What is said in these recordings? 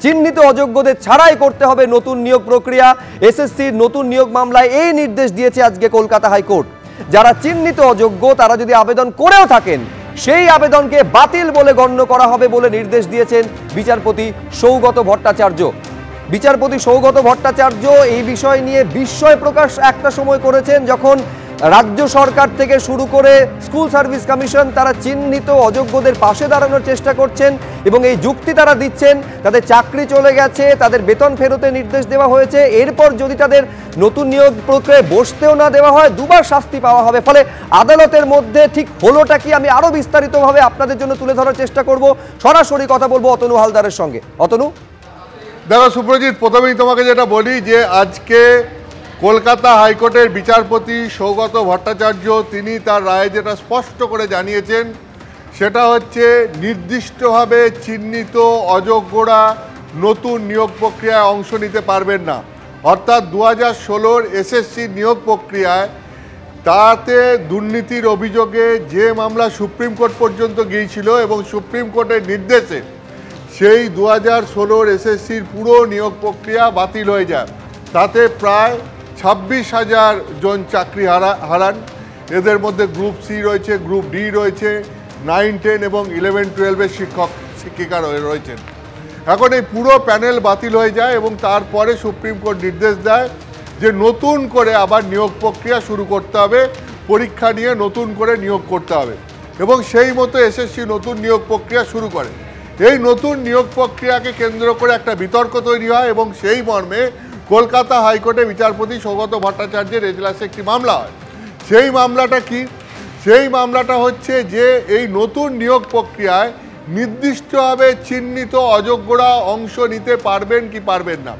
চিহ্নিত অযোগ্যদের ছাড়াই করতে হবে নতুন নিয়োগ প্রক্রিয়া। এসএসসির নতুন নিয়োগ মামলায় এই নির্দেশ দিয়েছে আজকে কলকাতা হাইকোর্ট। যারা চিহ্নিত অযোগ্য তারা যদি আবেদন করেও থাকেন সেই আবেদনকে বাতিল বলে গণ্য করা হবে বলে নির্দেশ দিয়েছেন বিচারপতি সৌগত ভট্টাচার্য। বিচারপতি সৌগত ভট্টাচার্য এই বিষয় নিয়ে বিস্ময় প্রকাশ একটা সময় করেছেন, যখন রাজ্য সরকার থেকে শুরু করে স্কুল সার্ভিস কমিশন তারা চিহ্নিত অযোগ্যদের পাশে দাঁড়ানোর চেষ্টা করছেন এবং এই যুক্তি তারা দিচ্ছেন তাদের চাকরি চলে গেছে, তাদের বেতন ফেরতের নির্দেশ দেওয়া হয়েছে, এরপর যদি তাদের নতুন নিয়োগ প্রক্রিয়ায় বসতেও না দেওয়া হয় দুবার শাস্তি পাওয়া হবে। ফলে আদালতের মধ্যে ঠিক হলোটা কি আমি আরো বিস্তারিতভাবে আপনাদের জন্য তুলে ধরার চেষ্টা করব। সরাসরি কথা বলবো অতনু হালদারের সঙ্গে। অতনু, দেখো সুপ্রজিৎ, প্রথমেই তোমাকে যেটা বলি যে আজকে কলকাতা হাইকোর্টের বিচারপতি সৌগত ভট্টাচার্য তিনি তার রায়ে যেটা স্পষ্ট করে জানিয়েছেন সেটা হচ্ছে নির্দিষ্টভাবে চিহ্নিত অযোগ্যরা নতুন নিয়োগ প্রক্রিয়ায় অংশ নিতে পারবেন না। অর্থাৎ 2016 এসএসসি নিয়োগ প্রক্রিয়ায় তাতে দুর্নীতির অভিযোগে যে মামলা সুপ্রিম কোর্ট পর্যন্ত গিয়েছিল এবং সুপ্রিম কোর্টের নির্দেশে সেই 2016 এসএসসির পুরো নিয়োগ প্রক্রিয়া বাতিল হয়ে যায়। তাতে প্রায় 26,000 জন চাকরি হারান। এদের মধ্যে গ্রুপ সি রয়েছে, গ্রুপ ডি রয়েছে, 9, 10 এবং 11, 12-এর শিক্ষক শিক্ষিকা রয়েছেন। এখন এই পুরো প্যানেল বাতিল হয়ে যায় এবং তারপরে সুপ্রিম কোর্ট নির্দেশ দেয় যে নতুন করে আবার নিয়োগ প্রক্রিয়া শুরু করতে হবে, পরীক্ষা নিয়ে নতুন করে নিয়োগ করতে হবে এবং সেই মতো এসএসসি নতুন নিয়োগ প্রক্রিয়া শুরু করে। এই নতুন নিয়োগ প্রক্রিয়াকে কেন্দ্র করে একটা বিতর্ক তৈরি হয় এবং সেই মর্মে কলকাতা হাইকোর্টে বিচারপতি সৌগত ভট্টাচার্যের এজলাসে একটি মামলা হয়। সেই মামলাটা কি? সেই মামলাটা হচ্ছে যে এই নতুন নিয়োগ প্রক্রিয়ায় নির্দিষ্টভাবে চিহ্নিত অযোগ্যরা অংশ নিতে পারবেন কি পারবেন না।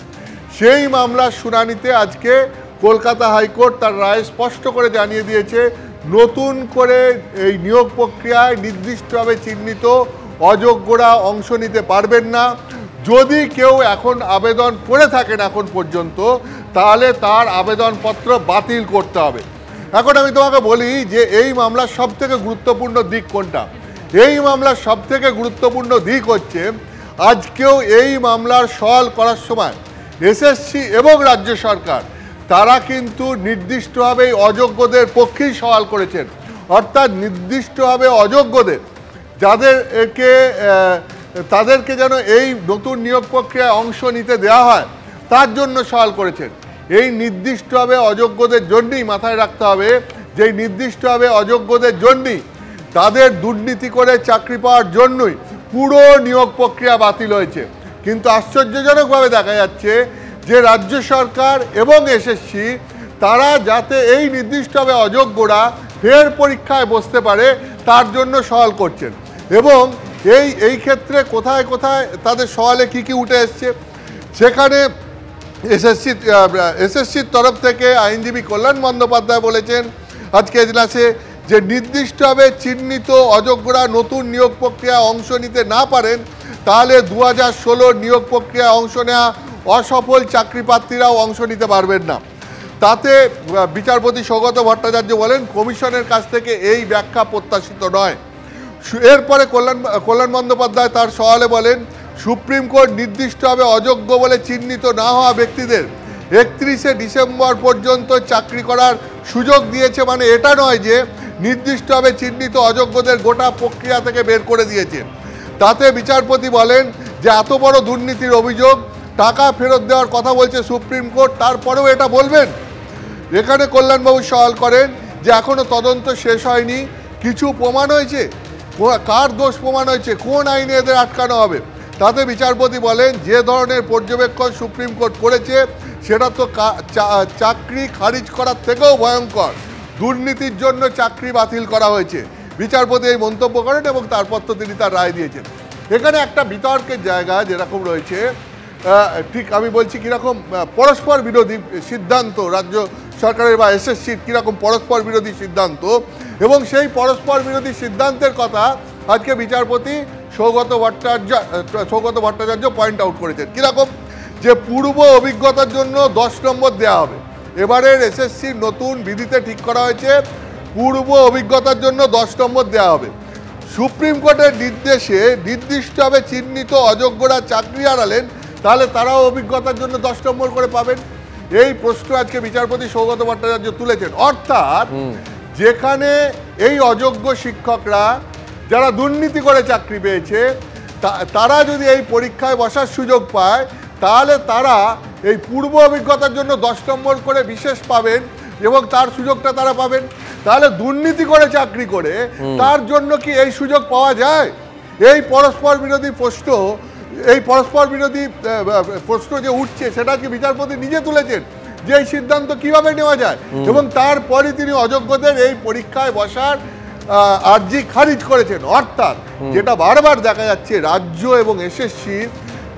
সেই মামলার শুনানিতে আজকে কলকাতা হাইকোর্ট তার রায় স্পষ্ট করে জানিয়ে দিয়েছে নতুন করে এই নিয়োগ প্রক্রিয়ায় নির্দিষ্টভাবে চিহ্নিত অযোগ্যরা অংশ নিতে পারবেন না। যদি কেউ এখন আবেদন করে থাকেন এখন পর্যন্ত তাহলে তার আবেদনপত্র বাতিল করতে হবে। এখন আমি তোমাকে বলি যে এই মামলার সবথেকে গুরুত্বপূর্ণ দিক কোনটা? এই মামলার সবথেকে গুরুত্বপূর্ণ দিক হচ্ছে আজকেও এই মামলার সওয়াল করার সময় এসএসসি এবং রাজ্য সরকার তারা কিন্তু নির্দিষ্টভাবে অযোগ্যদের পক্ষেই সওয়াল করেছেন। অর্থাৎ নির্দিষ্টভাবে অযোগ্যদের তাদেরকে যেন এই নতুন নিয়োগ প্রক্রিয়ায় অংশ নিতে দেওয়া হয় তার জন্য সওয়াল করেছেন। এই নির্দিষ্টভাবে অযোগ্যদের জন্যই মাথায় রাখতে হবে যে নির্দিষ্টভাবে অযোগ্যদের জন্যই তাদের দুর্নীতি করে চাকরি পাওয়ার জন্যই পুরো নিয়োগ প্রক্রিয়া বাতিল হয়েছে। কিন্তু আশ্চর্যজনকভাবে দেখা যাচ্ছে যে রাজ্য সরকার এবং এসএসসি তারা যাতে এই নির্দিষ্টভাবে অযোগ্যরা ফের পরীক্ষায় বসতে পারে তার জন্য সওয়াল করছেন এবং এই ক্ষেত্রে কোথায় কোথায় তাদের সওয়ালে কি উঠে এসছে সেখানে এসএসসির তরফ থেকে আইনজীবী কল্যাণ বন্দ্যোপাধ্যায় বলেছেন আজকে এজলাসে যে নির্দিষ্টভাবে চিহ্নিত অযোগ্যরা নতুন নিয়োগ প্রক্রিয়ায় অংশ নিতে না পারেন তাহলে 2016 নিয়োগ প্রক্রিয়ায় অংশ নেওয়া অসফল চাকরি প্রার্থীরাও অংশ নিতে পারবেন না। তাতে বিচারপতি সৌগত ভট্টাচার্য বলেন কমিশনের কাছ থেকে এই ব্যাখ্যা প্রত্যাশিত নয়। এরপরে কল্যাণ বন্দ্যোপাধ্যায় তার সওয়ালে বলেন সুপ্রিম কোর্ট নির্দিষ্টভাবে অযোগ্য বলে চিহ্নিত না হওয়া ব্যক্তিদের 31শে ডিসেম্বর পর্যন্ত চাকরি করার সুযোগ দিয়েছে, মানে এটা নয় যে নির্দিষ্টভাবে চিহ্নিত অযোগ্যদের গোটা প্রক্রিয়া থেকে বের করে দিয়েছে। তাতে বিচারপতি বলেন যে এত বড় দুর্নীতির অভিযোগ, টাকা ফেরত দেওয়ার কথা বলছে সুপ্রিম কোর্ট, তারপরেও এটা বলবেন? এখানে কল্যাণবাবু সওয়াল করেন যে এখনো তদন্ত শেষ হয়নি, কিছু প্রমাণ হয়েছে, কার দোষ প্রমাণ হয়েছে, কোন আইনে এদের আটকানো হবে? তাতে বিচারপতি বলেন যে ধরনের পর্যবেক্ষণ সুপ্রিম কোর্ট করেছে সেটা তো চাকরি খারিজ করার থেকেও ভয়ঙ্কর। দুর্নীতির জন্য চাকরি বাতিল করা হয়েছে। বিচারপতি এই মন্তব্য করেন এবং তারপর তো তিনি তার রায় দিয়েছেন। এখানে একটা বিতর্কের জায়গা যেরকম রয়েছে, ঠিক আমি বলছি কীরকম পরস্পর বিরোধী সিদ্ধান্ত রাজ্য সরকারের বা এসএসসির কীরকম পরস্পর বিরোধী সিদ্ধান্ত, এবং সেই পরস্পর বিরোধী সিদ্ধান্তের কথা আজকে বিচারপতি সৌগত ভট্টাচার্য পয়েন্ট আউট করেছেন। কীরকম? যে পূর্ব অভিজ্ঞতার জন্য 10 নম্বর দেওয়া হবে। এবারের এসএসসির নতুন বিধিতে ঠিক করা হয়েছে পূর্ব অভিজ্ঞতার জন্য 10 নম্বর দেওয়া হবে। সুপ্রিম কোর্টের নির্দেশে নির্দিষ্টভাবে চিহ্নিত অযোগ্যরা চাকরি হারালেন তাহলে তারাও অভিজ্ঞতার জন্য 10 নম্বর করে পাবেন। এই প্রশ্ন আজকে বিচারপতি সৌগত ভট্টাচার্য তুলেছেন। অর্থাৎ যেখানে এই অযোগ্য শিক্ষকরা যারা দুর্নীতি করে চাকরি পেয়েছে তারা যদি এই পরীক্ষায় বসার সুযোগ পায়, তাহলে তারা এই পূর্ব অভিজ্ঞতার জন্য 10 নম্বর করে বিশেষ পাবেন এবং তার সুযোগটা তারা পাবেন। তাহলে দুর্নীতি করে চাকরি করে তার জন্য কি এই সুযোগ পাওয়া যায়? এই পরস্পর বিরোধী প্রশ্ন যে উঠছে সেটা কি বিচারপতি নিজে তুলেছেন যে এই সিদ্ধান্ত কিভাবে নেওয়া যায়, এবং তারপরে তিনি অযোগ্যদের এই পরীক্ষায় বসার আর্জি খারিজ করেছেন। অর্থাৎ যেটা বারবার দেখা যাচ্ছে, রাজ্য এবং এসএসসি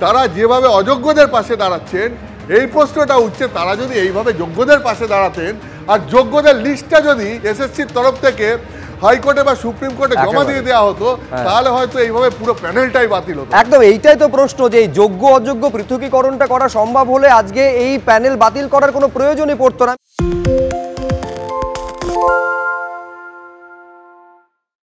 তারা যেভাবে অযোগ্যদের পাশে দাঁড়াচ্ছেন, এই প্রশ্নটা উঠছে তারা যদি এইভাবে যোগ্যদের পাশে দাঁড়াতেন আর যোগ্যদের লিস্টটা যদি এসএসসির তরফ থেকে হাইকোর্টে বা সুপ্রিম কোর্টে জমা দিয়ে দেওয়া হতো, তাহলে হয়তো এইভাবে পুরো প্যানেলটাই বাতিল হতো। একদম, এইটাই তো প্রশ্ন যে এই যোগ্য অযোগ্য পৃথকীকরণটা করা সম্ভব হলে আজকে এই প্যানেল বাতিল করার কোনো প্রয়োজনই পড়তো না।